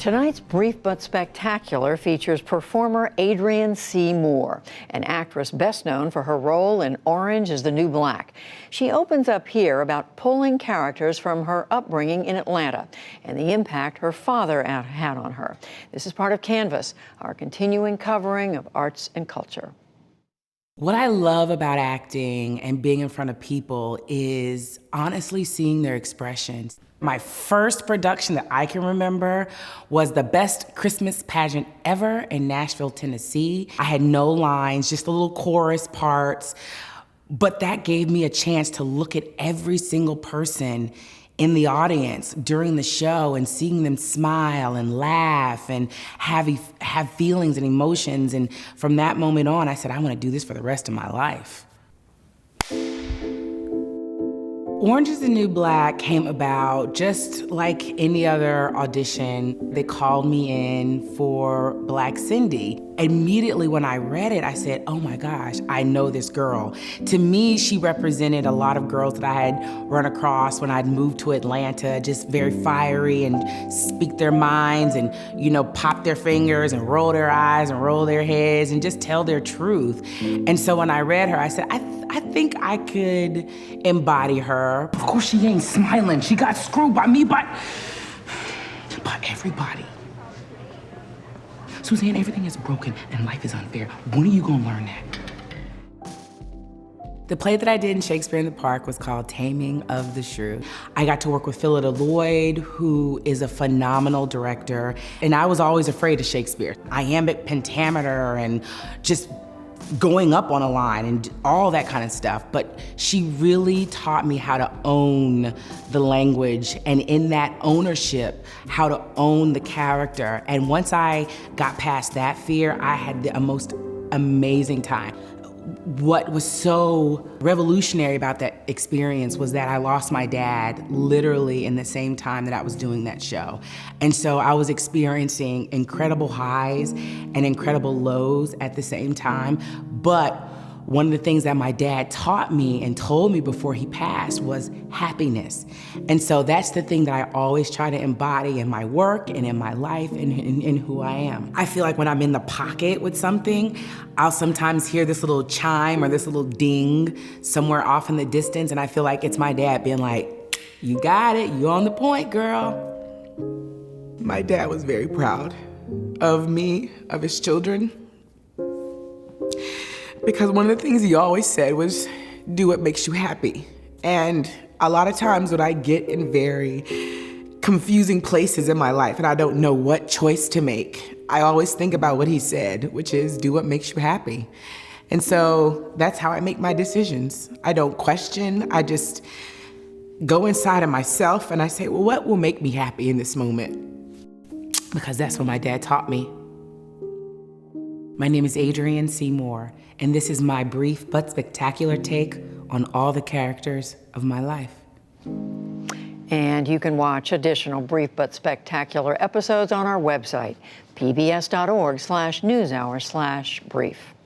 Tonight's Brief but Spectacular features performer Adrienne C. Moore, an actress best known for her role in Orange is the New Black. She opens up here about pulling characters from her upbringing in Atlanta and the impact her father had on her. This is part of Canvas, our continuing covering of arts and culture. What I love about acting and being in front of people is honestly seeing their expressions. My first production that I can remember was the best Christmas pageant ever in Nashville, Tennessee. I had no lines, just the little chorus parts, but that gave me a chance to look at every single person in the audience during the show and seeing them smile and laugh and have feelings and emotions. And from that moment on, I said, I want to do this for the rest of my life. Orange is the New Black came about just like any other audition. They called me in for Black Cindy. Immediately when I read it, I said, oh my gosh, I know this girl. To me, she represented a lot of girls that I had run across when I'd moved to Atlanta, just very fiery and speak their minds and, you know, pop their fingers and roll their eyes and roll their heads and just tell their truth. And so when I read her, I said, I think I could embody her. Of course she ain't smiling. She got screwed by me, by everybody. Suzanne, everything is broken and life is unfair. When are you gonna learn that? The play that I did in Shakespeare in the Park was called Taming of the Shrew. I got to work with Phillida Lloyd, who is a phenomenal director, and I was always afraid of Shakespeare. Iambic pentameter and just going up on a line and all that kind of stuff, but she really taught me how to own the language, and in that ownership, how to own the character. And once I got past that fear, I had the most amazing time. What was so revolutionary about that experience was that I lost my dad literally in the same time that I was doing that show. And so I was experiencing incredible highs and incredible lows at the same time. But one of the things that my dad taught me and told me before he passed was happiness. And so that's the thing that I always try to embody in my work and in my life and in who I am. I feel like when I'm in the pocket with something, I'll sometimes hear this little chime or this little ding somewhere off in the distance, and I feel like it's my dad being like, you got it, you on the point, girl. My dad was very proud of me, of his children. Because one of the things he always said was, do what makes you happy. And a lot of times when I get in very confusing places in my life and I don't know what choice to make, I always think about what he said, which is do what makes you happy. And so that's how I make my decisions. I don't question, I just go inside of myself and I say, well, what will make me happy in this moment? Because that's what my dad taught me. My name is Adrienne C. Moore, and this is my brief but spectacular take on all the characters of my life. And you can watch additional brief but spectacular episodes on our website, pbs.org/newshour/brief.